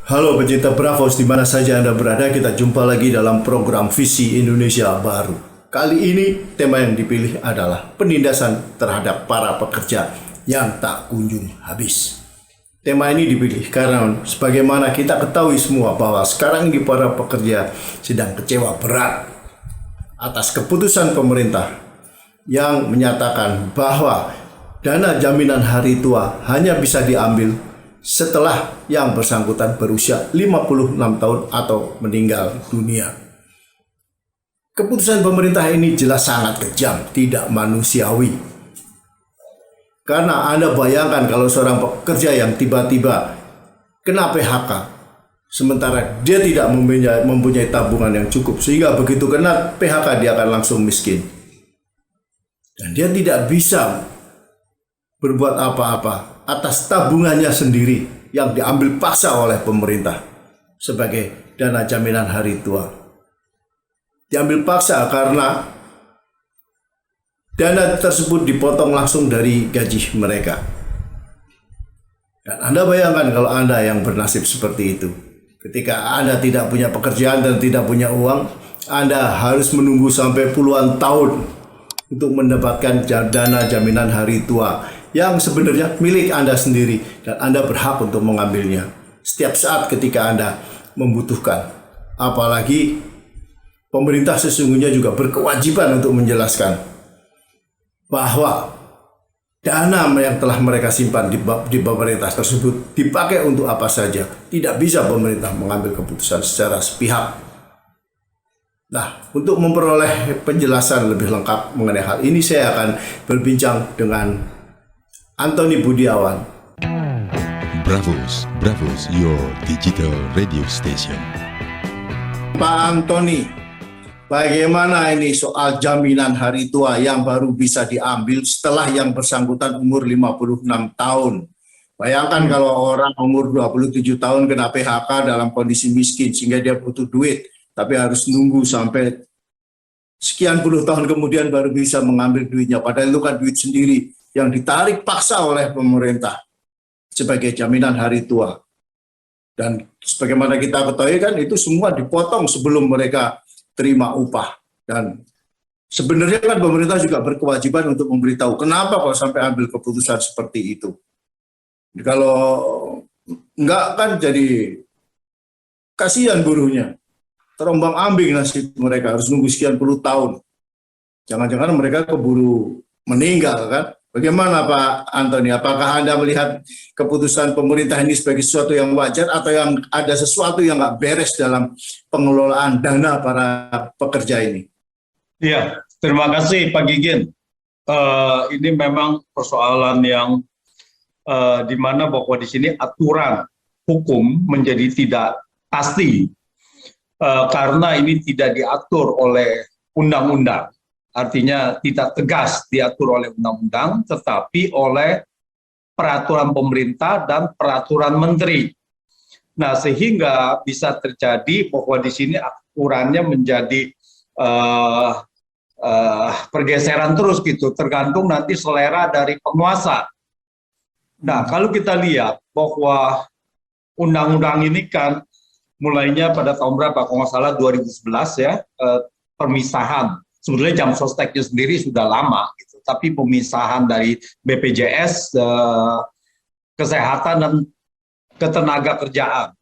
Halo pecinta Bravos, di mana saja Anda berada, kita jumpa lagi dalam program Visi Indonesia Baru. Kali ini tema yang dipilih adalah penindasan terhadap para pekerja yang tak kunjung habis. Tema ini dipilih karena sebagaimana kita ketahui semua bahwa sekarang ini para pekerja sedang kecewa berat atas keputusan pemerintah yang menyatakan bahwa dana jaminan hari tua hanya bisa diambil setelah yang bersangkutan berusia 56 tahun atau meninggal dunia. Keputusan pemerintah ini jelas sangat kejam, tidak manusiawi. Karena Anda bayangkan kalau seorang pekerja yang tiba-tiba kena PHK, sementara dia tidak mempunyai tabungan yang cukup, sehingga begitu kena PHK dia akan langsung miskin. Dan dia tidak bisa berbuat apa-apa atas tabungannya sendiri yang diambil paksa oleh pemerintah sebagai dana jaminan hari tua. Diambil paksa karena dana tersebut dipotong langsung dari gaji mereka. Dan Anda bayangkan kalau Anda yang bernasib seperti itu. Ketika Anda tidak punya pekerjaan dan tidak punya uang, Anda harus menunggu sampai puluhan tahun untuk mendapatkan dana jaminan hari tua yang sebenarnya milik Anda sendiri dan Anda berhak untuk mengambilnya setiap saat ketika Anda membutuhkan. Apalagi pemerintah sesungguhnya juga berkewajiban untuk menjelaskan bahwa dana yang telah mereka simpan di pemerintah tersebut dipakai untuk apa saja. Tidak bisa pemerintah mengambil keputusan secara sepihak. Nah, untuk memperoleh penjelasan lebih lengkap mengenai hal ini, saya akan berbincang dengan Antoni Budiawan. Bravos, your digital radio station. Pak Antoni, bagaimana ini soal jaminan hari tua yang baru bisa diambil setelah yang bersangkutan umur 56 tahun? Bayangkan kalau orang umur 27 tahun kena PHK dalam kondisi miskin sehingga dia butuh duit, tapi harus nunggu sampai sekian puluh tahun kemudian baru bisa mengambil duitnya. Padahal itu kan duit sendiri yang ditarik paksa oleh pemerintah sebagai jaminan hari tua. Dan sebagaimana kita ketahui kan itu semua dipotong sebelum mereka terima upah. Dan sebenarnya kan pemerintah juga berkewajiban untuk memberitahu kenapa kok sampai ambil keputusan seperti itu. Kalau enggak kan jadi kasihan buruhnya. Terombang ambing nasib mereka, harus nunggu sekian puluh tahun. Jangan-jangan mereka keburu meninggal kan? Bagaimana Pak Antoni? Apakah Anda melihat keputusan pemerintah ini sebagai sesuatu yang wajar atau yang ada sesuatu yang nggak beres dalam pengelolaan dana para pekerja ini? Iya, terima kasih Pak Gigin. Ini memang persoalan yang di mana bahwa di sini aturan hukum menjadi tidak pasti karena ini tidak diatur oleh undang-undang. Artinya tidak tegas diatur oleh undang-undang, tetapi oleh peraturan pemerintah dan peraturan menteri. Nah, sehingga bisa terjadi bahwa di sini aturannya menjadi pergeseran terus gitu, tergantung nanti selera dari penguasa. Nah, kalau kita lihat bahwa undang-undang ini kan mulainya pada tahun berapa? Kalau nggak salah 2011 ya, permisahan. Sebetulnya jam sosteknya sendiri sudah lama, gitu. Tapi pemisahan dari BPJS, kesehatan dan ketenaga kerjaan.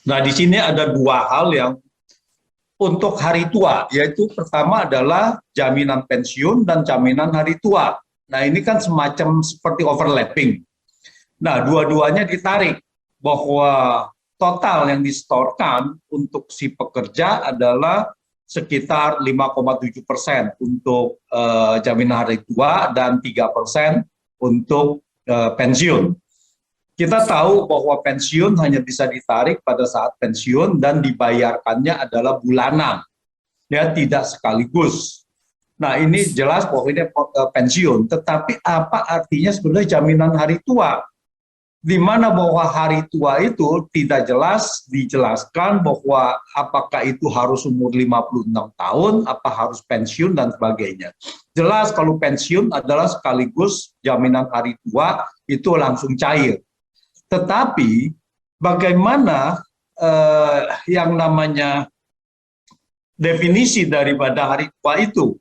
Nah, di sini ada dua hal yang untuk hari tua, yaitu pertama adalah jaminan pensiun dan jaminan hari tua. Nah, ini kan semacam seperti overlapping. Nah, dua-duanya ditarik bahwa total yang disetorkan untuk si pekerja adalah sekitar 5,7% untuk jaminan hari tua dan 3% untuk pensiun. Kita tahu bahwa pensiun hanya bisa ditarik pada saat pensiun dan dibayarkannya adalah bulanan, ya tidak sekaligus. Nah, ini jelas bahwa ini pensiun, tetapi apa artinya sebenarnya jaminan hari tua? Di mana bahwa hari tua itu tidak jelas dijelaskan bahwa apakah itu harus umur 56 tahun, apa harus pensiun dan sebagainya. Jelas kalau pensiun adalah sekaligus jaminan hari tua itu langsung cair. Tetapi bagaimana yang namanya definisi daripada hari tua itu.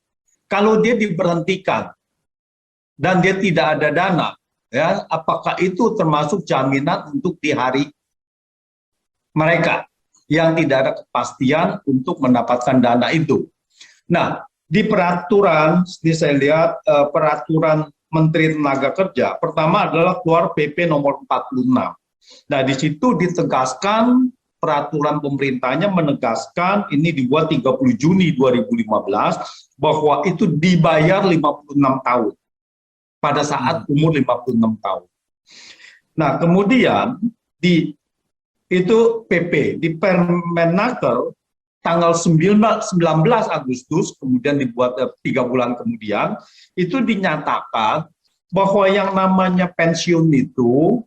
Kalau dia diberhentikan dan dia tidak ada dana, ya, apakah itu termasuk jaminan untuk di hari mereka yang tidak ada kepastian untuk mendapatkan dana itu? Nah, di peraturan, ini saya lihat peraturan Menteri Tenaga Kerja, pertama adalah keluar PP nomor 46. Nah, di situ ditegaskan, peraturan pemerintahnya menegaskan, ini dibuat 30 Juni 2015, bahwa itu dibayar 56 tahun, pada saat umur 56 tahun. Nah, kemudian itu PP, di Permenaker, tanggal 19 Agustus, kemudian dibuat 3 bulan kemudian, itu dinyatakan bahwa yang namanya pensiun itu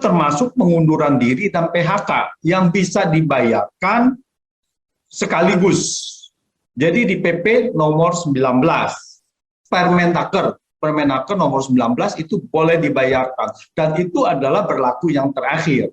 termasuk pengunduran diri dan PHK yang bisa dibayarkan sekaligus. Jadi di PP nomor 19, Permenaker nomor 19 itu boleh dibayarkan, dan itu adalah berlaku yang terakhir.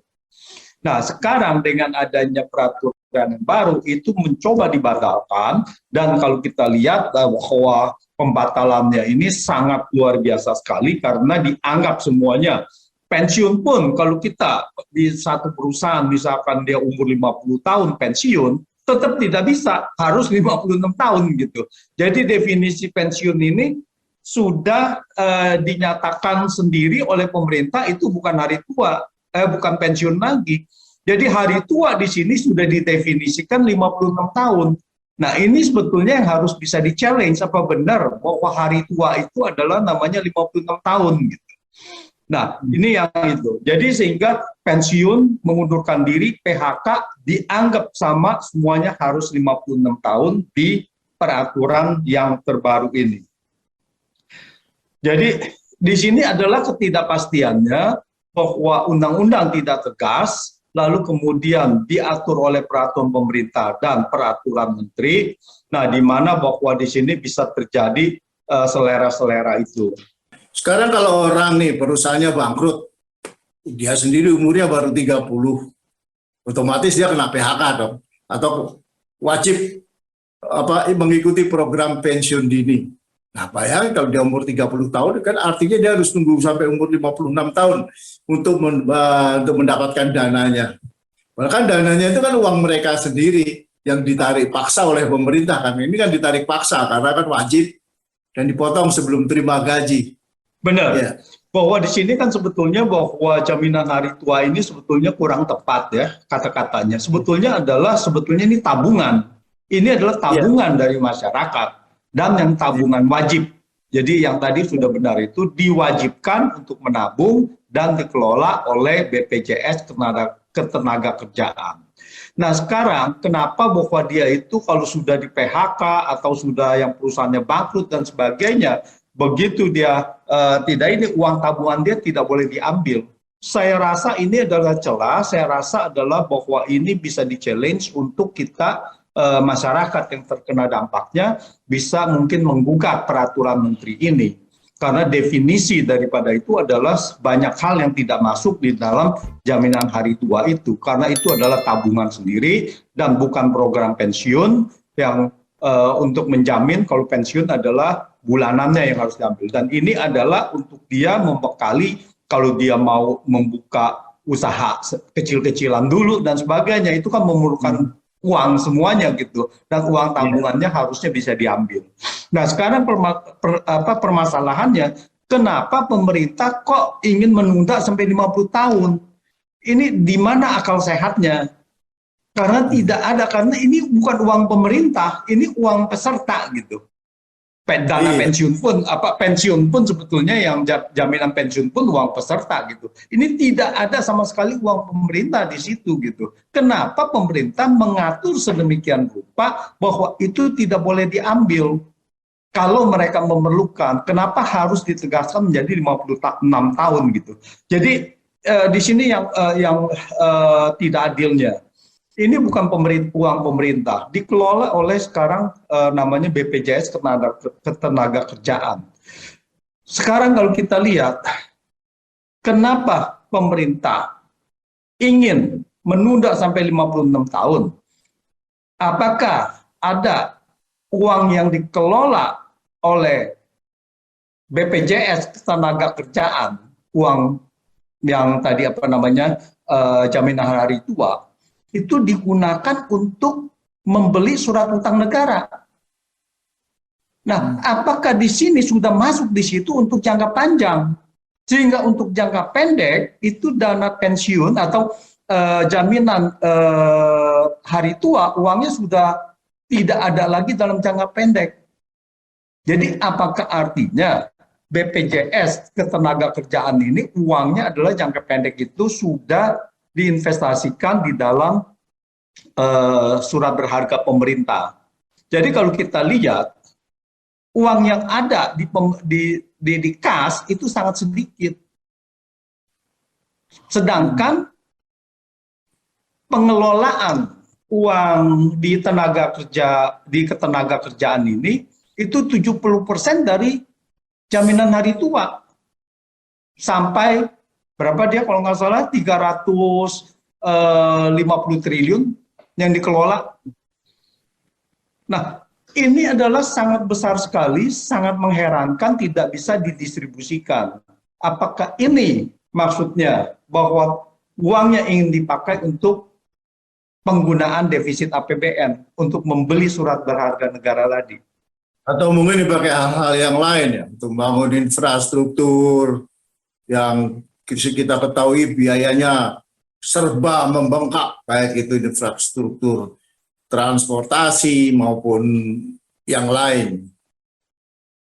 Nah, sekarang dengan adanya peraturan yang baru itu mencoba dibatalkan, dan kalau kita lihat bahwa pembatalannya ini sangat luar biasa sekali karena dianggap semuanya pensiun pun, kalau kita di satu perusahaan misalkan dia umur 50 tahun pensiun, tetap tidak bisa, harus 56 tahun gitu. Jadi definisi pensiun ini sudah dinyatakan sendiri oleh pemerintah, itu bukan hari tua, bukan pensiun lagi. Jadi hari tua di sini sudah didefinisikan 56 tahun. Nah, ini sebetulnya yang harus bisa di-challenge, apa benar bahwa hari tua itu adalah namanya 56 tahun gitu. Nah, ini yang itu. Jadi sehingga pensiun, mengundurkan diri, PHK dianggap sama, semuanya harus 56 tahun di peraturan yang terbaru ini. Jadi di sini adalah ketidakpastiannya bahwa undang-undang tidak tegas, lalu kemudian diatur oleh peraturan pemerintah dan peraturan menteri. Nah, di mana bahwa di sini bisa terjadi selera-selera itu. Sekarang kalau orang nih perusahaannya bangkrut, dia sendiri umurnya baru 30, otomatis dia kena PHK dong, atau wajib mengikuti program pensiun dini. Nah, bayangin kalau dia umur 30 tahun, kan artinya dia harus tunggu sampai umur 56 tahun untuk mendapatkan dananya. Bahkan dananya itu kan uang mereka sendiri yang ditarik paksa oleh pemerintah, kan ini kan ditarik paksa karena kan wajib dan dipotong sebelum terima gaji. Benar, Ya. bahwa di sini kan sebetulnya bahwa jaminan hari tua ini sebetulnya kurang tepat ya kata-katanya. Sebetulnya ini tabungan. Ini adalah tabungan dari masyarakat dan yang tabungan wajib. Jadi yang tadi sudah benar, itu diwajibkan untuk menabung dan dikelola oleh BPJS Ketenagakerjaan. Nah, sekarang kenapa bahwa dia itu kalau sudah di PHK atau sudah yang perusahaannya bangkrut dan sebagainya, begitu dia tidak, ini uang tabungan dia tidak boleh diambil. Saya rasa ini adalah celah, saya rasa adalah bahwa ini bisa di-challenge untuk kita masyarakat yang terkena dampaknya bisa mungkin menggugat peraturan menteri ini. Karena definisi daripada itu adalah banyak hal yang tidak masuk di dalam jaminan hari tua itu. Karena itu adalah tabungan sendiri dan bukan program pensiun yang untuk menjamin kalau pensiun adalah bulanannya yang harus diambil. Dan ini adalah untuk dia membekali kalau dia mau membuka usaha kecil-kecilan dulu dan sebagainya, itu kan memerlukan uang semuanya gitu, dan uang tabungannya harusnya bisa diambil. Nah, sekarang permasalahannya, kenapa pemerintah kok ingin menunda sampai 50 tahun? Ini di mana akal sehatnya? Karena tidak ada, karena ini bukan uang pemerintah, ini uang peserta gitu. Dana pensiun pun sebetulnya yang jaminan pensiun pun uang peserta gitu. Ini tidak ada sama sekali uang pemerintah di situ gitu. Kenapa pemerintah mengatur sedemikian rupa bahwa itu tidak boleh diambil kalau mereka memerlukan? Kenapa harus ditegaskan menjadi 56 tahun gitu? Jadi di sini yang tidak adilnya. Ini bukan uang pemerintah, dikelola oleh sekarang namanya BPJS Ketenagakerjaan. Sekarang kalau kita lihat, kenapa pemerintah ingin menunda sampai 56 tahun, apakah ada uang yang dikelola oleh BPJS Ketenagakerjaan, uang yang tadi jaminan hari tua, itu digunakan untuk membeli surat utang negara. Nah, apakah di sini sudah masuk di situ untuk jangka panjang? Sehingga untuk jangka pendek itu dana pensiun atau jaminan hari tua uangnya sudah tidak ada lagi dalam jangka pendek. Jadi apakah artinya BPJS Ketenagakerjaan ini uangnya adalah jangka pendek itu sudah diinvestasikan di dalam surat berharga pemerintah. Jadi kalau kita lihat uang yang ada di kas itu sangat sedikit. Sedangkan pengelolaan uang di ketenagakerjaan ini itu 70% dari jaminan hari tua. Sampai berapa dia kalau nggak salah 350 triliun yang dikelola. Nah, ini adalah sangat besar sekali, sangat mengherankan, tidak bisa didistribusikan. Apakah ini maksudnya bahwa uangnya ingin dipakai untuk penggunaan defisit APBN untuk membeli surat berharga negara tadi? Atau mungkin dipakai hal-hal yang lain ya, untuk membangun infrastruktur yang kita ketahui biayanya serba membengkak, baik itu infrastruktur transportasi maupun yang lain.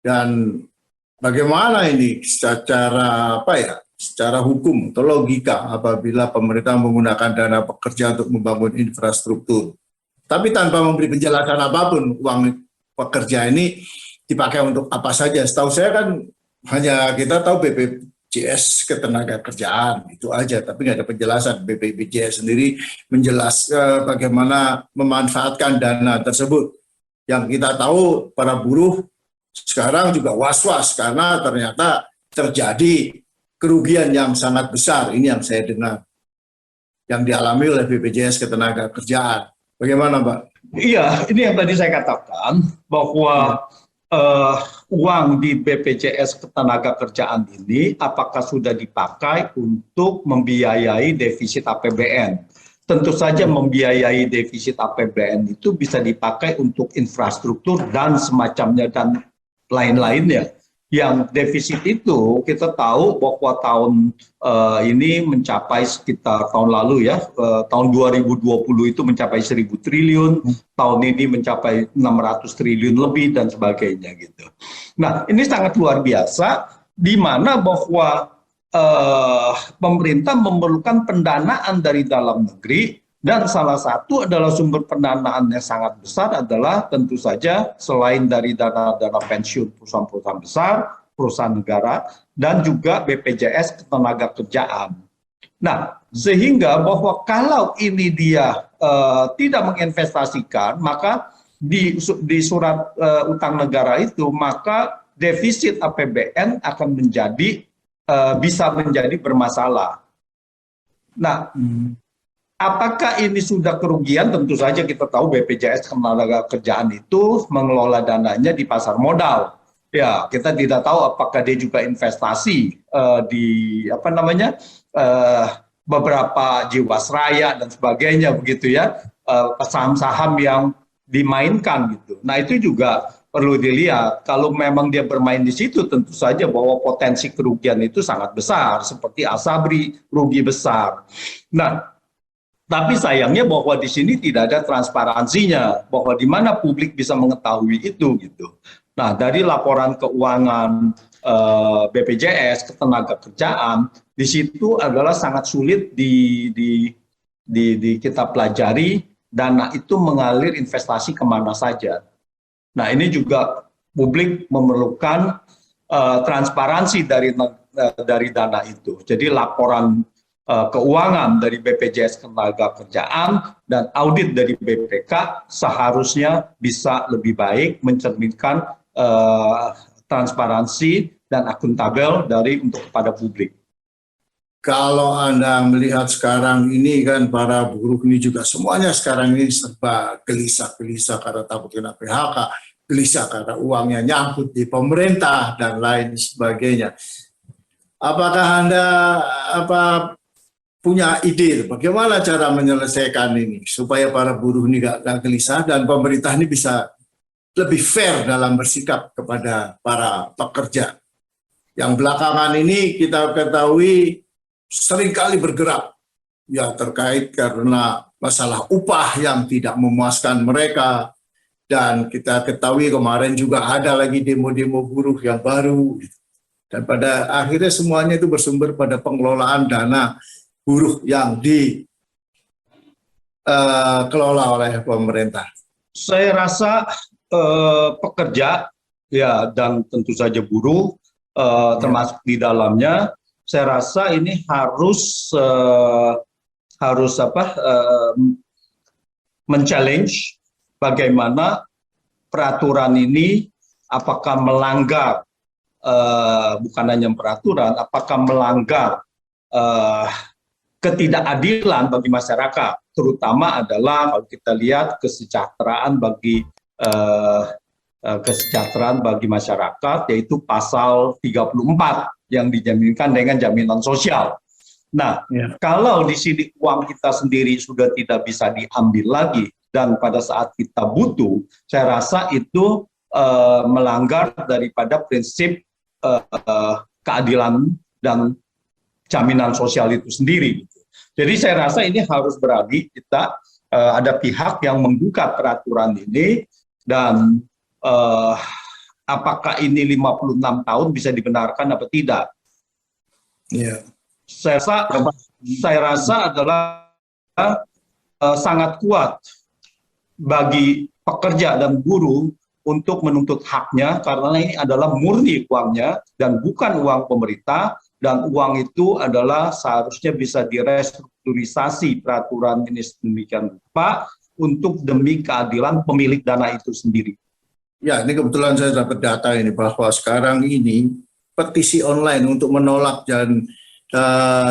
Dan bagaimana ini secara secara hukum atau logika apabila pemerintah menggunakan dana pekerja untuk membangun infrastruktur, tapi tanpa memberi penjelasan apapun, uang pekerja ini dipakai untuk apa saja. Setahu saya kan hanya kita tahu BPJS Ketenagakerjaan itu aja, tapi nggak ada penjelasan. BPJS sendiri menjelaskan bagaimana memanfaatkan dana tersebut. Yang kita tahu para buruh sekarang juga was-was karena ternyata terjadi kerugian yang sangat besar. Ini yang saya dengar yang dialami oleh BPJS Ketenagakerjaan. Bagaimana, Pak? Iya, ini yang tadi saya katakan bahwa uang di BPJS Ketenagakerjaan ini apakah sudah dipakai untuk membiayai defisit APBN. Tentu saja membiayai defisit APBN itu bisa dipakai untuk infrastruktur dan semacamnya dan lain-lainnya. Yang defisit itu kita tahu bahwa tahun ini mencapai sekitar tahun lalu ya, tahun 2020 itu mencapai 1.000 triliun, tahun ini mencapai 600 triliun lebih dan sebagainya gitu. Nah, ini sangat luar biasa di mana bahwa pemerintah memerlukan pendanaan dari dalam negeri. Dan salah satu adalah sumber pendanaan yang sangat besar adalah tentu saja selain dari dana-dana pensiun perusahaan-perusahaan besar, perusahaan negara, dan juga BPJS Ketenagakerjaan. Nah, sehingga bahwa kalau ini dia tidak menginvestasikan, maka di surat utang negara itu, maka defisit APBN akan bisa menjadi bermasalah. Nah, apakah ini sudah kerugian? Tentu saja kita tahu BPJS Ketenagakerjaan itu mengelola dananya di pasar modal. Ya, kita tidak tahu apakah dia juga investasi di beberapa jiwasraya dan sebagainya begitu ya, saham-saham yang dimainkan gitu. Nah, itu juga perlu dilihat. Kalau memang dia bermain di situ, tentu saja bahwa potensi kerugian itu sangat besar, seperti Asabri rugi besar. Nah, tapi sayangnya bahwa di sini tidak ada transparansinya, bahwa di mana publik bisa mengetahui itu gitu. Nah, dari laporan keuangan BPJS Ketenagakerjaan, di situ adalah sangat sulit kita pelajari dana itu mengalir investasi kemana saja. Nah, ini juga publik memerlukan transparansi dari dana itu. Jadi laporan keuangan dari BPJS Ketenagakerjaan dan audit dari BPK seharusnya bisa lebih baik mencerminkan transparansi dan akuntabel untuk kepada publik. kalau Anda melihat sekarang ini kan para buruh ini juga semuanya sekarang ini serba gelisah-gelisah karena takut kena PHK, gelisah karena uangnya nyangkut di pemerintah dan lain sebagainya. Apakah Anda punya ide bagaimana cara menyelesaikan ini supaya para buruh ini gak gelisah dan pemerintah ini bisa lebih fair dalam bersikap kepada para pekerja? Yang belakangan ini kita ketahui seringkali bergerak ya terkait karena masalah upah yang tidak memuaskan mereka, dan kita ketahui kemarin juga ada lagi demo-demo buruh yang baru, dan pada akhirnya semuanya itu bersumber pada pengelolaan dana buruh yang dikelola oleh pemerintah. Saya rasa pekerja ya dan tentu saja buruh termasuk di dalamnya, saya rasa ini harus men-challenge bagaimana peraturan ini apakah melanggar bukan hanya peraturan, apakah melanggar ketidakadilan bagi masyarakat, terutama adalah kalau kita lihat kesejahteraan bagi masyarakat, yaitu pasal 34 yang dijaminkan dengan jaminan sosial. Nah, kalau di sini uang kita sendiri sudah tidak bisa diambil lagi dan pada saat kita butuh, saya rasa itu melanggar daripada prinsip keadilan dan jaminan sosial itu sendiri. Jadi saya rasa ini harus beralih, kita ada pihak yang menggugat peraturan ini, dan apakah ini 56 tahun bisa dibenarkan atau tidak. Saya rasa adalah sangat kuat bagi pekerja dan buruh untuk menuntut haknya, karena ini adalah murni uangnya dan bukan uang pemerintah. Dan uang itu adalah seharusnya bisa direstrukturisasi peraturan ini sedemikian rupa untuk demi keadilan pemilik dana itu sendiri. Ya, ini kebetulan saya dapat data ini bahwa sekarang ini petisi online untuk menolak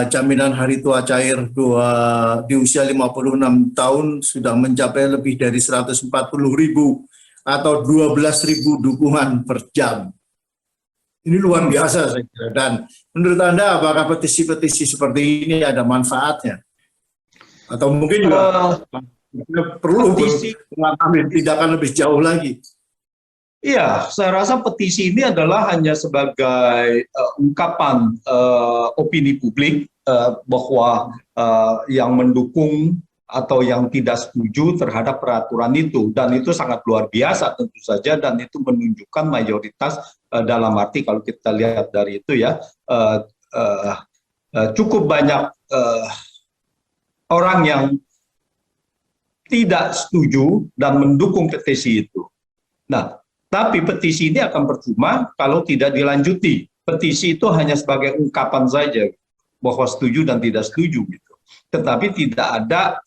jaminan hari tua cair di usia 56 tahun sudah mencapai lebih dari 140.000 atau 12.000 dukungan per jam. Ini luar biasa saya kira. Dan menurut Anda apakah petisi-petisi seperti ini ada manfaatnya? Atau mungkin juga perlu mengambil tindakan lebih jauh lagi? Iya, saya rasa petisi ini adalah hanya sebagai ungkapan opini publik bahwa yang mendukung atau yang tidak setuju terhadap peraturan itu, dan itu sangat luar biasa tentu saja, dan itu menunjukkan mayoritas dalam arti kalau kita lihat dari itu ya cukup banyak orang yang tidak setuju dan mendukung petisi itu. Nah, tapi petisi ini akan percuma kalau tidak dilanjuti. Petisi itu hanya sebagai ungkapan saja bahwa setuju dan tidak setuju gitu. Tetapi tidak ada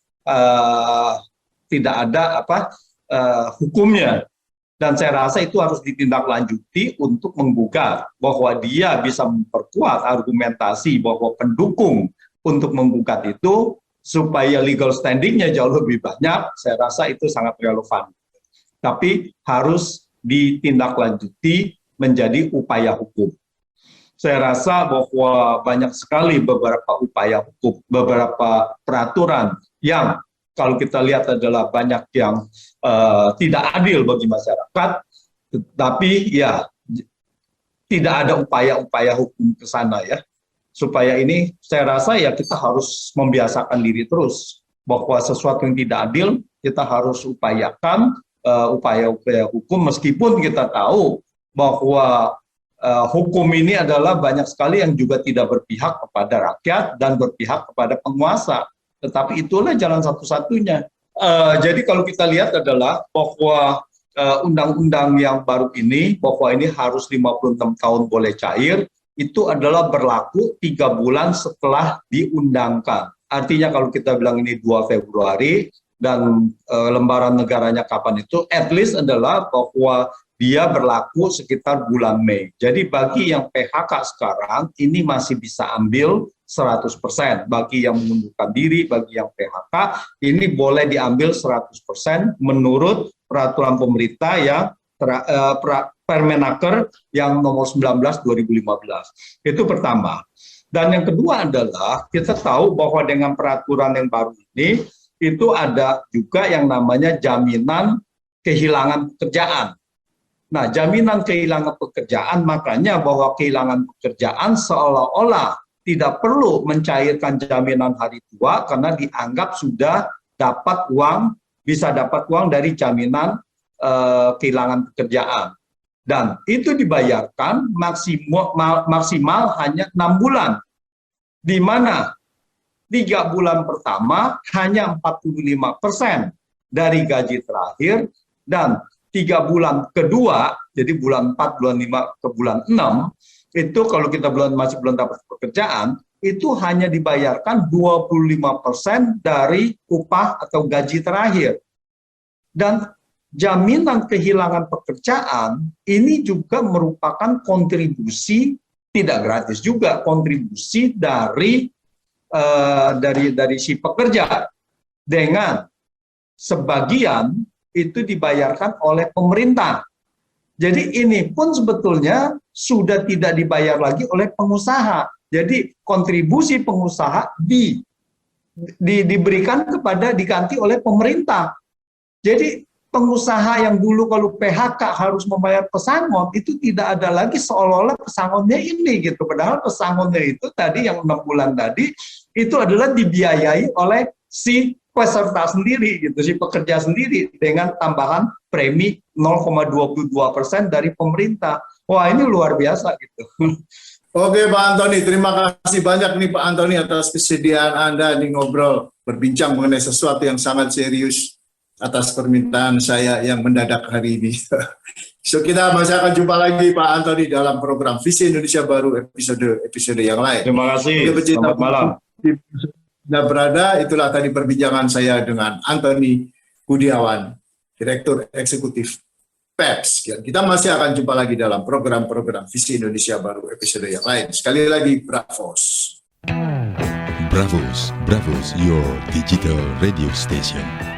hukumnya, dan saya rasa itu harus ditindaklanjuti untuk menggugat bahwa dia bisa memperkuat argumentasi bahwa pendukung untuk menggugat itu supaya legal standingnya jauh lebih banyak. Saya rasa itu sangat relevan, tapi harus ditindaklanjuti menjadi upaya hukum. Saya rasa bahwa banyak sekali beberapa upaya hukum, beberapa peraturan yang kalau kita lihat adalah banyak yang tidak adil bagi masyarakat, tetapi ya tidak ada upaya-upaya hukum ke sana ya. Supaya ini saya rasa ya kita harus membiasakan diri terus bahwa sesuatu yang tidak adil kita harus upayakan upaya-upaya hukum, meskipun kita tahu bahwa hukum ini adalah banyak sekali yang juga tidak berpihak kepada rakyat dan berpihak kepada penguasa. Tetapi itulah jalan satu-satunya. Jadi kalau kita lihat adalah bahwa undang-undang yang baru ini, bahwa ini harus 56 tahun boleh cair, itu adalah berlaku 3 bulan setelah diundangkan. Artinya kalau kita bilang ini 2 Februari, dan lembaran negaranya kapan itu, at least adalah bahwa dia berlaku sekitar bulan Mei. Jadi bagi yang PHK sekarang, ini masih bisa ambil 100%. Bagi yang mengundurkan diri, bagi yang PHK, ini boleh diambil 100% menurut peraturan pemerintah yang Permenaker yang nomor 19 2015. Itu pertama. Dan yang kedua adalah kita tahu bahwa dengan peraturan yang baru ini itu ada juga yang namanya jaminan kehilangan pekerjaan. Nah, jaminan kehilangan pekerjaan, makanya bahwa kehilangan pekerjaan seolah-olah tidak perlu mencairkan jaminan hari tua karena dianggap sudah dapat uang, bisa dapat uang dari jaminan kehilangan pekerjaan. Dan itu dibayarkan maksimal hanya 6 bulan, di mana 3 bulan pertama hanya 45% dari gaji terakhir, dan 3 bulan kedua, jadi bulan 4, bulan 5 ke bulan 6, itu kalau kita masih belum dapat pekerjaan, itu hanya dibayarkan 25% dari upah atau gaji terakhir. Dan jaminan kehilangan pekerjaan ini juga merupakan kontribusi, tidak gratis juga, kontribusi dari si pekerja, dengan sebagian itu dibayarkan oleh pemerintah. Jadi ini pun sebetulnya sudah tidak dibayar lagi oleh pengusaha. Jadi kontribusi pengusaha diberikan diganti oleh pemerintah. Jadi pengusaha yang dulu kalau PHK harus membayar pesangon, itu tidak ada lagi seolah-olah pesangonnya ini gitu. Padahal pesangonnya itu tadi yang 6 bulan tadi itu adalah dibiayai oleh si peserta sendiri gitu, si pekerja sendiri dengan tambahan premi 0,22% dari pemerintah. Wah, ini luar biasa gitu. Oke Pak Antoni, terima kasih banyak nih Pak Antoni atas kesediaan Anda nih ngobrol, berbincang mengenai sesuatu yang sangat serius atas permintaan saya yang mendadak hari ini. So kita masih akan jumpa lagi Pak Antoni dalam program Visi Indonesia Baru episode yang lain. Terima kasih. Selamat malam. Sudah berada, itulah tadi perbincangan saya dengan Antoni Budiawan, Direktur Eksekutif PEPS. Kita masih akan jumpa lagi dalam program-program Visi Indonesia Baru episode yang lain. Sekali lagi, Bravos. Bravos, your digital radio station.